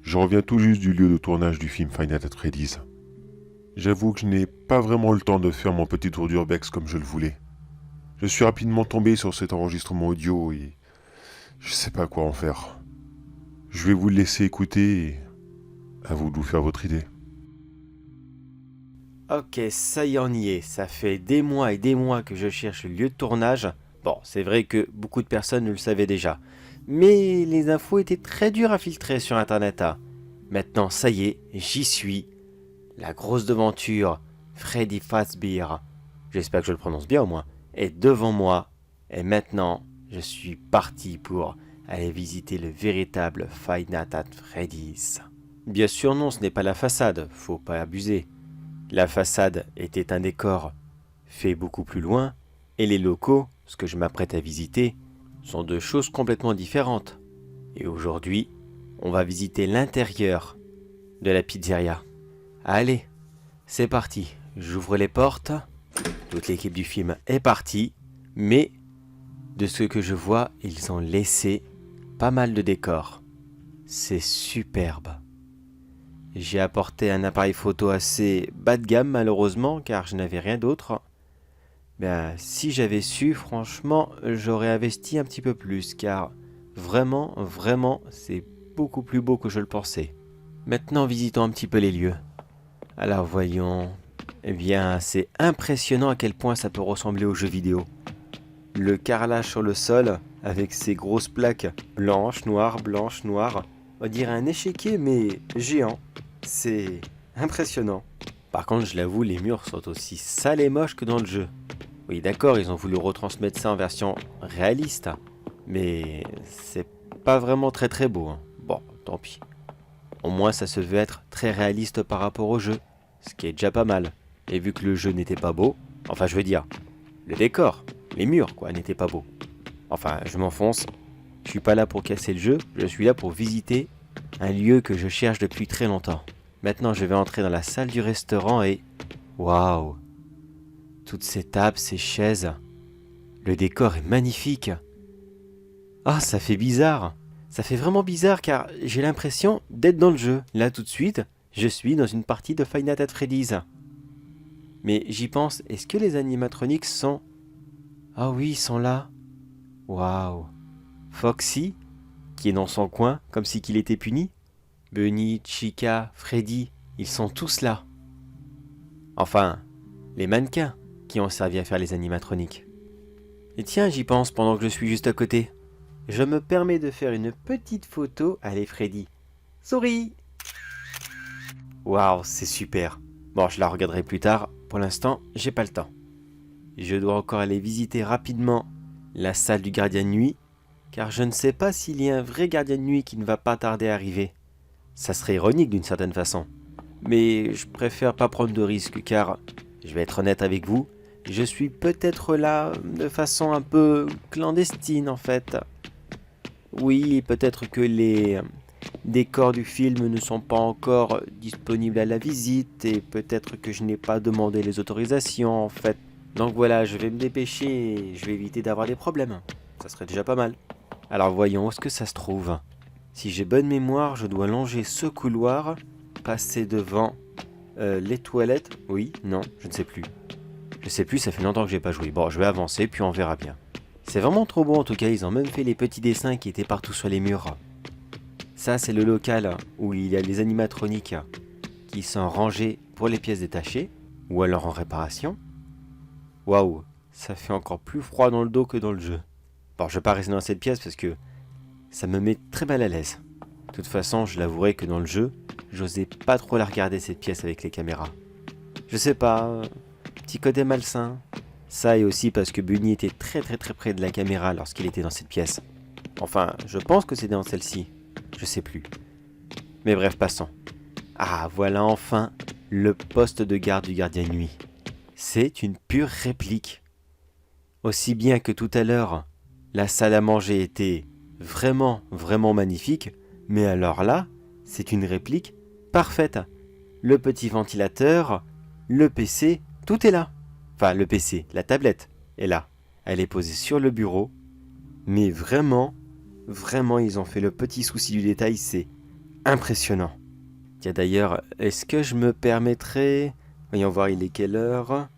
Je reviens tout juste du lieu de tournage du film Five Nights at Freddy's. J'avoue que je n'ai pas vraiment le temps de faire mon petit tour d'urbex comme je le voulais. Je suis rapidement tombé sur cet enregistrement audio et je sais pas quoi en faire. Je vais vous le laisser écouter et à vous de vous faire votre idée. Ok, ça y est, on y est. Ça fait des mois et des mois que je cherche le lieu de tournage. Bon, c'est vrai que beaucoup de personnes le savaient déjà. Mais les infos étaient très dures à filtrer sur Internet. Maintenant, ça y est, j'y suis. La grosse devanture, Freddy Fazbear, j'espère que je le prononce bien au moins, est devant moi. Et maintenant, je suis parti pour aller visiter le véritable Five Nights at Freddy's. Bien sûr non, ce n'est pas la façade, faut pas abuser. La façade était un décor fait beaucoup plus loin, et les locaux, ce que je m'apprête à visiter, sont deux choses complètement différentes. Et aujourd'hui, on va visiter l'intérieur de la pizzeria. Allez, c'est parti, j'ouvre les portes, toute l'équipe du film est partie, mais de ce que je vois, ils ont laissé pas mal de décors. C'est superbe. J'ai apporté un appareil photo assez bas de gamme malheureusement car je n'avais rien d'autre. Si j'avais su, franchement, j'aurais investi un petit peu plus car vraiment, c'est beaucoup plus beau que je le pensais. Maintenant, visitons un petit peu les lieux. Alors voyons. Eh bien, c'est impressionnant à quel point ça peut ressembler aux jeux vidéo. Le carrelage sur le sol, avec ses grosses plaques blanches, noires, on dirait un échiquier mais géant. C'est impressionnant. Par contre, je l'avoue, les murs sont aussi sales et moches que dans le jeu. Oui, d'accord, ils ont voulu retransmettre ça en version réaliste, mais c'est pas vraiment très beau. Bon, tant pis. Au moins, ça se veut être très réaliste par rapport au jeu, ce qui est déjà pas mal. Et vu que le jeu n'était pas beau, enfin je veux dire, le décor, les murs quoi, n'étaient pas beaux. Enfin, je m'enfonce, je suis pas là pour casser le jeu, je suis là pour visiter un lieu que je cherche depuis très longtemps. Maintenant, je vais entrer dans la salle du restaurant et... Waouh! Toutes ces tables, ces chaises... Le décor est magnifique. Ah, ça fait bizarre. Ça fait vraiment bizarre car j'ai l'impression d'être dans le jeu. Là, tout de suite, je suis dans une partie de Five Nights at Freddy's. Mais j'y pense, est-ce que les animatroniques sont... Ah oui, ils sont là. Waouh. Foxy, qui est dans son coin, comme si qu'il était puni. Bunny, Chica, Freddy, ils sont tous là. Enfin, les mannequins qui ont servi à faire les animatroniques. Et tiens, j'y pense pendant que je suis juste à côté. Je me permets de faire une petite photo. Allez, Freddy. Souris. Waouh, c'est super. Bon, je la regarderai plus tard. Pour l'instant, j'ai pas le temps. Je dois encore aller visiter rapidement la salle du gardien de nuit, car je ne sais pas s'il y a un vrai gardien de nuit qui ne va pas tarder à arriver. Ça serait ironique d'une certaine façon. Mais je préfère pas prendre de risques car, je vais être honnête avec vous, je suis peut-être là de façon un peu clandestine en fait. Oui, peut-être que les décors du film ne sont pas encore disponibles à la visite et peut-être que je n'ai pas demandé les autorisations en fait. Donc voilà, je vais me dépêcher et je vais éviter d'avoir des problèmes. Ça serait déjà pas mal. Alors voyons, où est-ce que ça se trouve? Si j'ai bonne mémoire, je dois longer ce couloir, passer devant les toilettes. Oui, non, je ne sais plus. Je sais plus, ça fait longtemps que j'ai pas joué. Bon, je vais avancer, puis on verra bien. C'est vraiment trop beau en tout cas, ils ont même fait les petits dessins qui étaient partout sur les murs. Ça, c'est le local où il y a les animatroniques qui sont rangés pour les pièces détachées, ou alors en réparation. Waouh, ça fait encore plus froid dans le dos que dans le jeu. Bon, je vais pas rester dans cette pièce parce que ça me met très mal à l'aise. De toute façon, je l'avouerai que dans le jeu, j'osais pas trop la regarder cette pièce avec les caméras. Je sais pas, petit côté malsain. Ça et aussi parce que Bunny était très près de la caméra lorsqu'il était dans cette pièce. Enfin, je pense que c'était dans celle-ci. Je sais plus. Mais bref, passons. Ah, voilà enfin le poste de garde du gardien de nuit. C'est une pure réplique. Aussi bien que tout à l'heure, la salle à manger était vraiment magnifique, mais alors là, c'est une réplique parfaite. le petit ventilateur, le PC, tout est là. Enfin, le PC, la tablette est là. Elle est posée sur le bureau. Mais vraiment, vraiment, ils ont fait le petit souci du détail, c'est impressionnant. Tiens d'ailleurs, est-ce que je me permettrais... Voyons voir, il est quelle heure?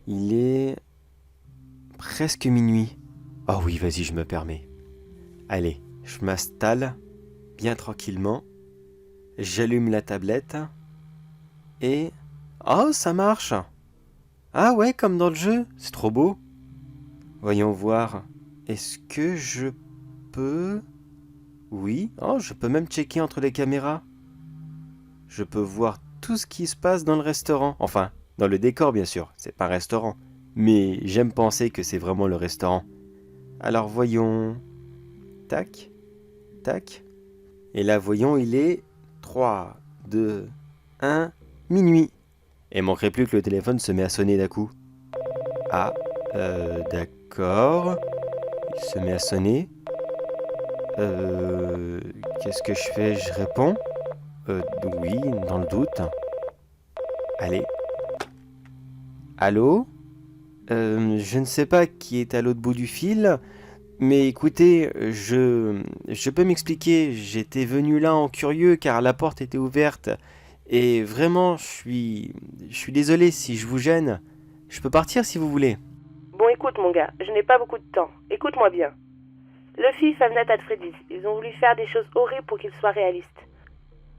Il est... presque minuit. Oh oui, vas-y, je me permets. Allez, je m'installe bien tranquillement. J'allume la tablette. Et... oh, ça marche! Ah ouais, comme dans le jeu, c'est trop beau. Voyons voir. Est-ce que je peux... oui, oh, je peux même checker entre les caméras. Je peux voir tout ce qui se passe dans le restaurant. Enfin, dans le décor bien sûr, c'est pas un restaurant. Mais j'aime penser que c'est vraiment le restaurant. Alors voyons... tac, tac. Et là voyons, il est 3, 2, 1, minuit. Et il manquerait plus que le téléphone se met à sonner d'un coup. Ah, d'accord. Il se met à sonner. Qu'est-ce que je fais? Je réponds. Oui, dans le doute. Allez. Allô? Je ne sais pas qui est à l'autre bout du fil, mais écoutez, je peux m'expliquer. J'étais venu là en curieux car la porte était ouverte. Et vraiment, je suis désolé si je vous gêne. Je peux partir si vous voulez. Bon, écoute, mon gars, je n'ai pas beaucoup de temps. Écoute-moi bien. Le film Five Nights at Freddy's, ils ont voulu faire des choses horribles pour qu'ils soient réalistes.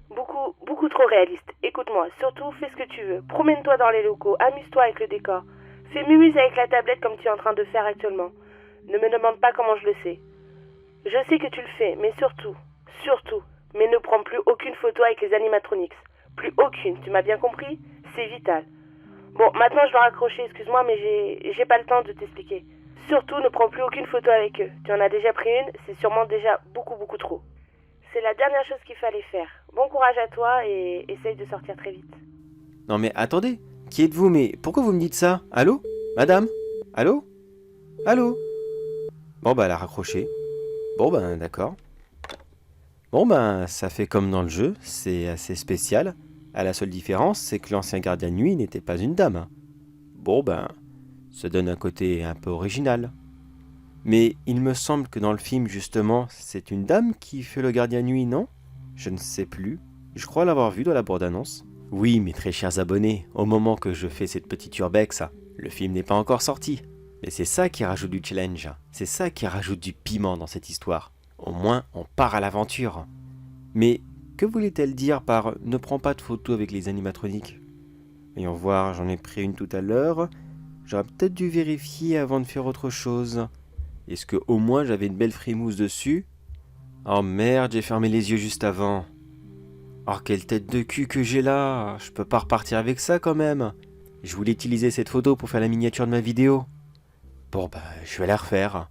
Beaucoup trop réalistes. Écoute-moi, surtout, fais ce que tu veux. Promène-toi dans les locaux, amuse-toi avec le décor. Fais mumuse avec la tablette comme tu es en train de faire actuellement. Ne me demande pas comment je le sais. Je sais que tu le fais, mais surtout, mais ne prends plus aucune photo avec les animatronics. Plus aucune, tu m'as bien compris? C'est vital. Bon, maintenant je dois raccrocher, excuse-moi, mais j'ai pas le temps de t'expliquer. Surtout, ne prends plus aucune photo avec eux. Tu en as déjà pris une, c'est sûrement déjà beaucoup trop. C'est la dernière chose qu'il fallait faire. Bon courage à toi et essaye de sortir très vite. Non mais attendez, qui êtes-vous? Mais pourquoi vous me dites ça? Allô? Madame? Allô? Allô? Bon bah elle a raccroché. Bon ben d'accord. Bon ben ça fait comme dans le jeu, c'est assez spécial. À la seule différence, c'est que l'ancien gardien de nuit n'était pas une dame. Bon ben, ça donne un côté un peu original. Mais il me semble que dans le film, justement, c'est une dame qui fait le gardien de nuit, non? Je ne sais plus. Je crois l'avoir vu dans la bande-annonce. Oui, mes très chers abonnés, au moment que je fais cette petite urbex, le film n'est pas encore sorti. Mais c'est ça qui rajoute du challenge. C'est ça qui rajoute du piment dans cette histoire. Au moins, on part à l'aventure. Mais que voulait-elle dire par « ne prends pas de photos avec les animatroniques » ? Voyons voir, j'en ai pris une tout à l'heure. J'aurais peut-être dû vérifier avant de faire autre chose. Est-ce que au moins j'avais une belle frimousse dessus? Oh merde, j'ai fermé les yeux juste avant. Oh quelle tête de cul que j'ai là. Je peux pas repartir avec ça quand même. Je voulais utiliser cette photo pour faire la miniature de ma vidéo. Bon bah, je vais la refaire.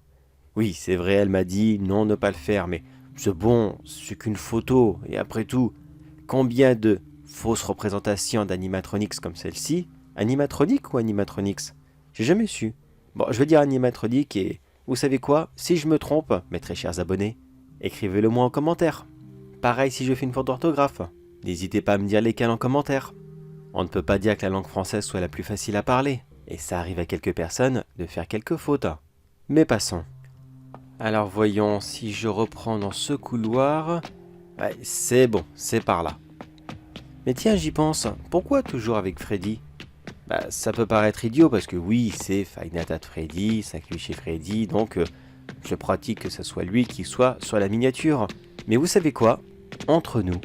Oui, c'est vrai, elle m'a dit non, ne pas le faire, mais c'est bon, c'est qu'une photo. Et après tout, combien de fausses représentations d'animatronics comme celle-ci? Animatronics ou animatronics? J'ai jamais su. Bon, je vais dire animatronics et vous savez quoi? Si je me trompe, mes très chers abonnés, écrivez-le moi en commentaire. Pareil si je fais une faute d'orthographe. N'hésitez pas à me dire lesquelles en commentaire. On ne peut pas dire que la langue française soit la plus facile à parler. Et ça arrive à quelques personnes de faire quelques fautes. Mais passons. Alors voyons si je reprends dans ce couloir. Ouais, c'est bon, c'est par là. Mais tiens, j'y pense. Pourquoi toujours avec Freddy? Bah, ça peut paraître idiot parce que oui, c'est Five Nights at Freddy, 5 nuits chez Freddy, donc je pratique que ce soit lui qui soit sur la miniature. Mais vous savez quoi? Entre nous,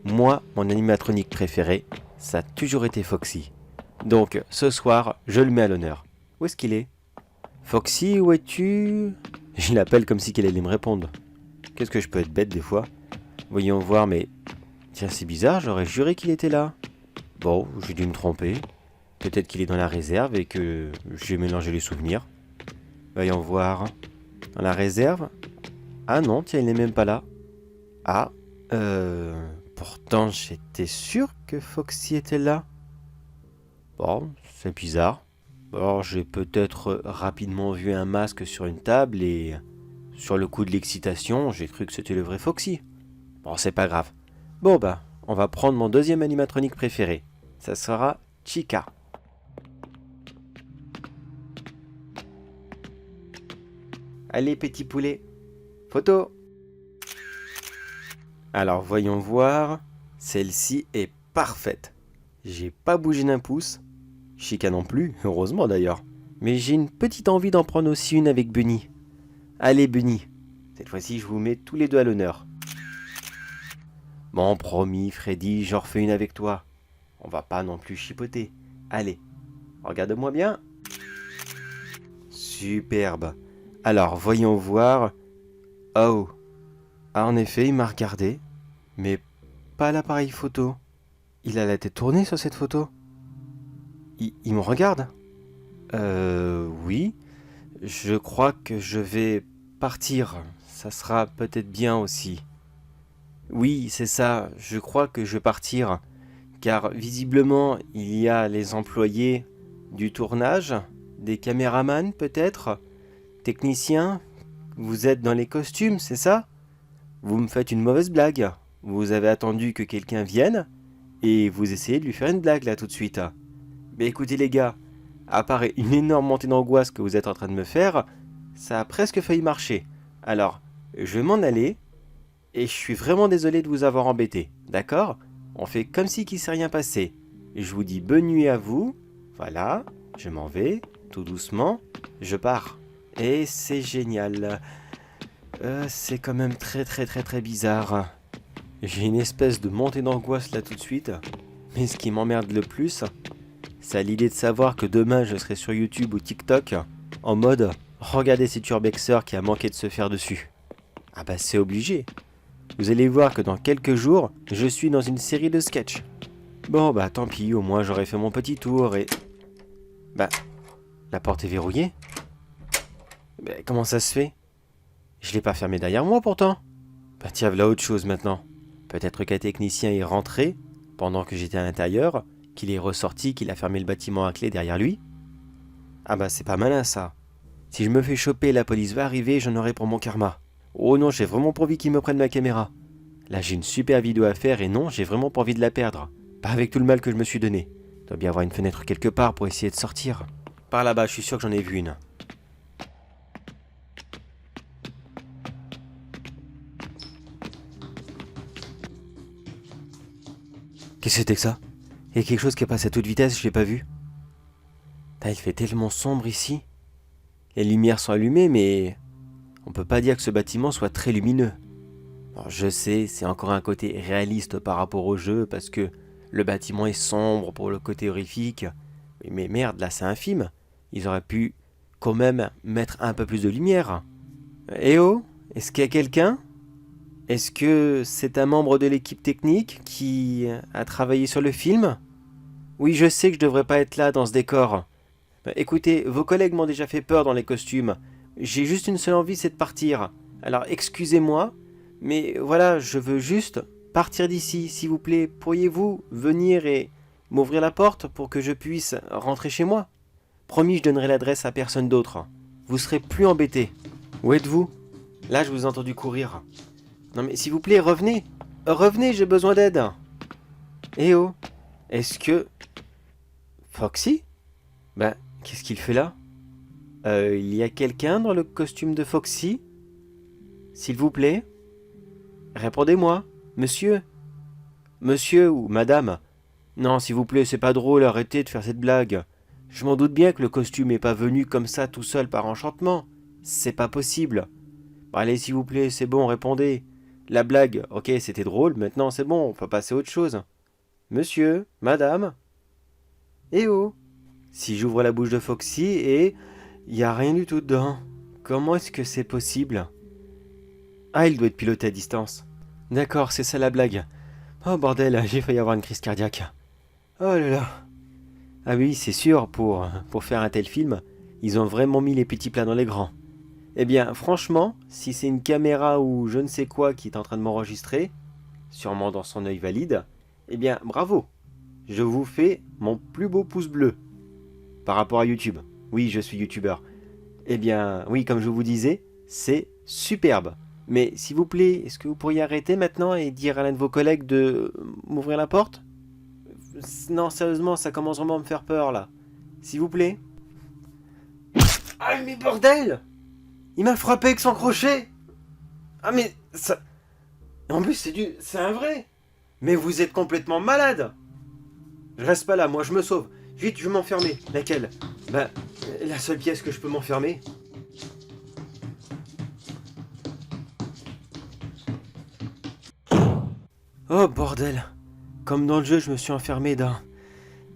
moi, mon animatronique préféré, ça a toujours été Foxy. Donc, ce soir, je le mets à l'honneur. Où est-ce qu'il est? Foxy, où es-tu? Je l'appelle comme si qu'elle allait me répondre. Qu'est-ce que je peux être bête des fois? Voyons voir, mais... Tiens, c'est bizarre, j'aurais juré qu'il était là. Bon, j'ai dû me tromper. Peut-être qu'il est dans la réserve et que j'ai mélangé les souvenirs. Voyons voir. Dans la réserve? Ah non, tiens, il n'est même pas là. Ah, pourtant j'étais sûr que Foxy était là. Bon, c'est bizarre. Alors j'ai peut-être rapidement vu un masque sur une table et sur le coup de l'excitation, j'ai cru que c'était le vrai Foxy. Bon, c'est pas grave. Bon bah, on va prendre mon deuxième animatronique préféré. Ça sera Chica. Allez, petit poulet. Photo. Alors, voyons voir. Celle-ci est parfaite. J'ai pas bougé d'un pouce. Chica non plus, heureusement d'ailleurs. Mais j'ai une petite envie d'en prendre aussi une avec Bunny. Allez, Bunny. Cette fois-ci, je vous mets tous les deux à l'honneur. Bon, promis, Freddy, j'en refais une avec toi. On va pas non plus chipoter. Allez, regarde-moi bien. Superbe. Alors, voyons voir. Oh. Ah, en effet, il m'a regardé. Mais pas l'appareil photo. Il a la tête tournée sur cette photo. Il me regarde? Oui. Je crois que je vais partir. Ça sera peut-être bien aussi. Oui, c'est ça. Je crois que je vais partir. Car visiblement, il y a les employés du tournage, des caméramans peut-être, techniciens. Vous êtes dans les costumes, c'est ça? Vous me faites une mauvaise blague. Vous avez attendu que quelqu'un vienne et vous essayez de lui faire une blague là tout de suite. Mais écoutez les gars, à part une énorme montée d'angoisse que vous êtes en train de me faire, ça a presque failli marcher. Alors, je vais m'en aller et je suis vraiment désolé de vous avoir embêté, d'accord? On fait comme si qu'il s'est rien passé. Je vous dis bonne nuit à vous. Voilà, je m'en vais, tout doucement, je pars. Et c'est génial. C'est quand même très bizarre. J'ai une espèce de montée d'angoisse là tout de suite. Mais ce qui m'emmerde le plus, c'est l'idée de savoir que demain je serai sur YouTube ou TikTok en mode regardez cet urbexeur qui a manqué de se faire dessus. Ah bah c'est obligé. Vous allez voir que dans quelques jours, je suis dans une série de sketchs. Bon bah tant pis, au moins j'aurai fait mon petit tour et... Bah, la porte est verrouillée. Bah, comment ça se fait? Je l'ai pas fermée derrière moi pourtant. Bah tiens, voilà autre chose maintenant. Peut-être qu'un technicien est rentré pendant que j'étais à l'intérieur, qu'il est ressorti, qu'il a fermé le bâtiment à clé derrière lui. Ah bah c'est pas malin ça. Si je me fais choper, la police va arriver, j'en aurai pour mon karma. Oh non, j'ai vraiment pas envie qu'ils me prennent ma caméra. Là j'ai une super vidéo à faire et non, j'ai vraiment pas envie de la perdre. Pas avec tout le mal que je me suis donné. Il doit bien avoir une fenêtre quelque part pour essayer de sortir. Par là-bas, je suis sûr que j'en ai vu une. Qu'est-ce que c'était que ça? Il y a quelque chose qui est passé à toute vitesse, je l'ai pas vu. Putain, il fait tellement sombre ici. Les lumières sont allumées, mais on peut pas dire que ce bâtiment soit très lumineux. Alors, je sais, c'est encore un côté réaliste par rapport au jeu, parce que le bâtiment est sombre pour le côté horrifique. Mais merde, là c'est un film. Ils auraient pu quand même mettre un peu plus de lumière. Eh oh, est-ce qu'il y a quelqu'un? Est-ce que c'est un membre de l'équipe technique qui a travaillé sur le film? Oui, je sais que je devrais pas être là dans ce décor. Écoutez, vos collègues m'ont déjà fait peur dans les costumes. J'ai juste une seule envie, c'est de partir. Alors excusez-moi, mais voilà, je veux juste partir d'ici, s'il vous plaît. Pourriez-vous venir et m'ouvrir la porte pour que je puisse rentrer chez moi? Promis, je donnerai l'adresse à personne d'autre. Vous serez plus embêtés. Où êtes-vous? Là, je vous ai entendu courir. Non mais s'il vous plaît, revenez. Revenez, j'ai besoin d'aide. Eh oh, est-ce que... Foxy? Ben, qu'est-ce qu'il fait là? Il y a quelqu'un dans le costume de Foxy? S'il vous plaît? Répondez-moi, monsieur. Monsieur ou madame? Non, s'il vous plaît, c'est pas drôle, arrêtez de faire cette blague. Je m'en doute bien que le costume est pas venu comme ça tout seul par enchantement. C'est pas possible. Bon, allez, s'il vous plaît, c'est bon, répondez. La blague, ok, c'était drôle, maintenant c'est bon, on peut passer à autre chose. Monsieur, madame? Eh oh! Si j'ouvre la bouche de Foxy et... il y a rien du tout dedans. Comment est-ce que c'est possible? Ah, il doit être piloté à distance. D'accord, c'est ça la blague. Oh bordel, j'ai failli avoir une crise cardiaque. Oh là là. Ah oui, c'est sûr, pour faire un tel film, ils ont vraiment mis les petits plats dans les grands. Eh bien, franchement, si c'est une caméra ou je ne sais quoi qui est en train de m'enregistrer, sûrement dans son œil valide, eh bien, bravo. Je vous fais mon plus beau pouce bleu. Par rapport à YouTube. Oui, je suis YouTubeur. Eh bien, oui, comme je vous disais, c'est superbe. Mais s'il vous plaît, est-ce que vous pourriez arrêter maintenant et dire à l'un de vos collègues de m'ouvrir la porte? Non, sérieusement, ça commence vraiment à me faire peur là. S'il vous plaît. Ah mais bordel! Il m'a frappé avec son crochet! Ah mais ça... En plus c'est un vrai! Mais vous êtes complètement malade! Je reste pas là, moi je me sauve. Vite, je vais m'enfermer. Laquelle? Bah, la seule pièce que je peux m'enfermer. Oh bordel! Comme dans le jeu, je me suis enfermé dans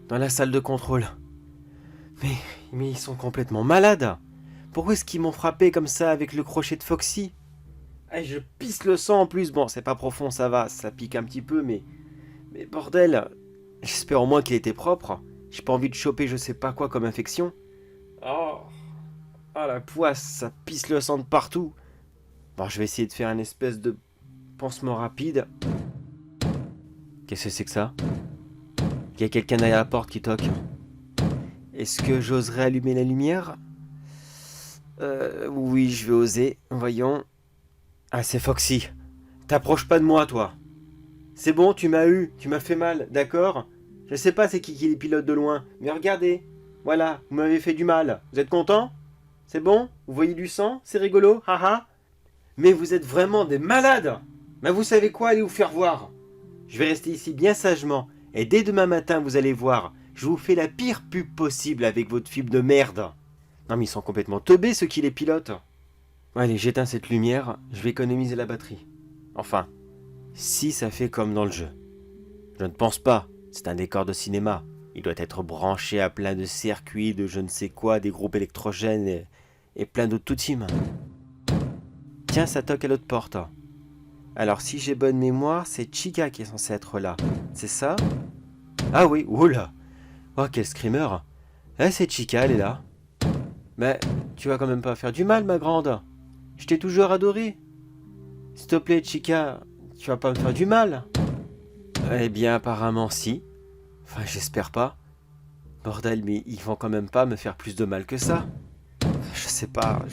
la salle de contrôle. Mais ils sont complètement malades! Pourquoi est-ce qu'ils m'ont frappé comme ça avec le crochet de Foxy? Ah, je pisse le sang en plus. Bon, c'est pas profond, ça va, ça pique un petit peu, mais bordel! J'espère au moins qu'il était propre. J'ai pas envie de choper je sais pas quoi comme infection. Oh, la poisse, ça pisse le sang de partout. Bon, je vais essayer de faire une espèce de pansement rapide. Qu'est-ce que c'est que ça? Il y a quelqu'un derrière la porte qui toque. Est-ce que j'oserais allumer la lumière? Oui, je vais oser. Voyons. Ah, c'est Foxy. T'approches pas de moi, toi. C'est bon, tu m'as eu, tu m'as fait mal, d'accord? Je sais pas c'est qui les pilote de loin, mais regardez. Voilà, vous m'avez fait du mal. Vous êtes content? C'est bon? Vous voyez du sang? C'est rigolo? Haha. Mais vous êtes vraiment des malades! Mais vous savez quoi? Allez vous faire voir. Je vais rester ici bien sagement, et dès demain matin, vous allez voir, je vous fais la pire pub possible avec votre fibre de merde. Non mais ils sont complètement teubés ceux qui les pilotent. Allez, j'éteins cette lumière, je vais économiser la batterie. Enfin, si ça fait comme dans le jeu. Je ne pense pas, c'est un décor de cinéma. Il doit être branché à plein de circuits, de je ne sais quoi, des groupes électrogènes et plein d'autres tout team. Tiens, ça toque à l'autre porte. Alors si j'ai bonne mémoire, c'est Chica qui est censée être là. C'est ça? Ah oui, oula. Oh, quel screamer. Ah, c'est Chica, elle est là. Mais tu vas quand même pas faire du mal, ma grande. Je t'ai toujours adoré. S'il te plaît, Chica, tu vas pas me faire du mal. Eh bien, apparemment, si. Enfin, j'espère pas. Bordel, mais ils vont quand même pas me faire plus de mal que ça. Je sais pas,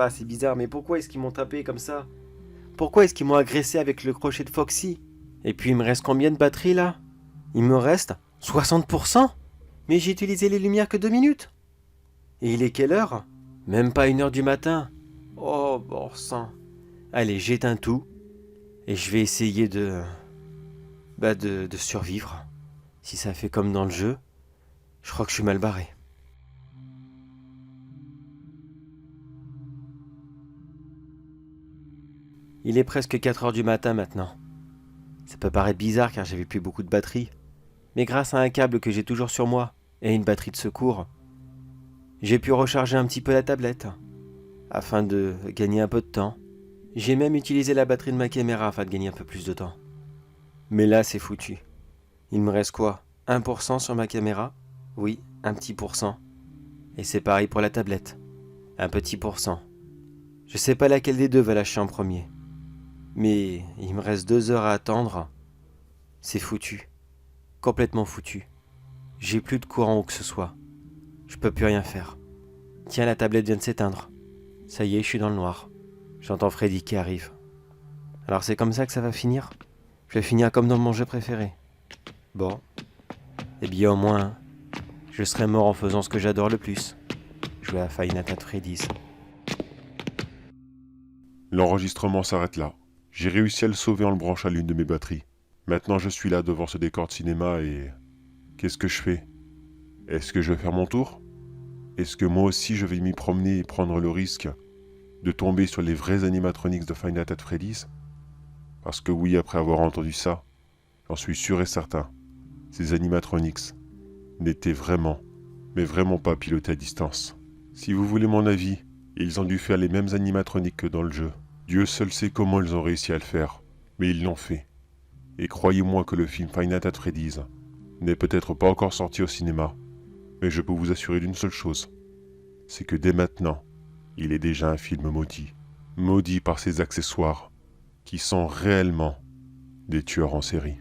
c'est bizarre, mais pourquoi est-ce qu'ils m'ont tapé comme ça? Pourquoi est-ce qu'ils m'ont agressé avec le crochet de Foxy? Et puis, il me reste combien de batterie, là? Il me reste 60%? Mais j'ai utilisé les lumières que 2 minutes. Et il est quelle heure? Même pas 1h du matin. Oh, bon sang. Allez, j'éteins tout. Et je vais essayer de survivre. Si ça fait comme dans le jeu, je crois que je suis mal barré. Il est presque 4h du matin maintenant. Ça peut paraître bizarre car j'avais plus beaucoup de batterie. Mais grâce à un câble que j'ai toujours sur moi et une batterie de secours, j'ai pu recharger un petit peu la tablette afin de gagner un peu de temps. J'ai même utilisé la batterie de ma caméra afin de gagner un peu plus de temps. Mais là, c'est foutu. Il me reste quoi? 1% sur ma caméra? Oui, un petit pourcent. Et c'est pareil pour la tablette. Un petit pourcent. Je sais pas laquelle des deux va lâcher en premier. Mais il me reste 2 heures à attendre. C'est foutu. Complètement foutu. J'ai plus de courant où que ce soit. Je peux plus rien faire. Tiens, la tablette vient de s'éteindre. Ça y est, je suis dans le noir. J'entends Freddy qui arrive. Alors c'est comme ça que ça va finir? Je vais finir comme dans mon jeu préféré. Bon. Eh bien au moins, je serai mort en faisant ce que j'adore le plus. Jouer à Five Nights at Freddy's. L'enregistrement s'arrête là. J'ai réussi à le sauver en le branchant à l'une de mes batteries. Maintenant je suis là devant ce décor de cinéma et... Qu'est-ce que je fais? Est-ce que je vais faire mon tour? Est-ce que moi aussi je vais m'y promener et prendre le risque de tomber sur les vrais animatronics de Five Nights at Freddy's? Parce que oui, après avoir entendu ça, j'en suis sûr et certain, ces animatronics n'étaient vraiment, mais vraiment pas pilotés à distance. Si vous voulez mon avis, ils ont dû faire les mêmes animatroniques que dans le jeu. Dieu seul sait comment ils ont réussi à le faire, mais ils l'ont fait. Et croyez-moi que le film Five Nights at Freddy's n'est peut-être pas encore sorti au cinéma, mais je peux vous assurer d'une seule chose, c'est que dès maintenant, il est déjà un film maudit. Maudit par ses accessoires, qui sont réellement des tueurs en série.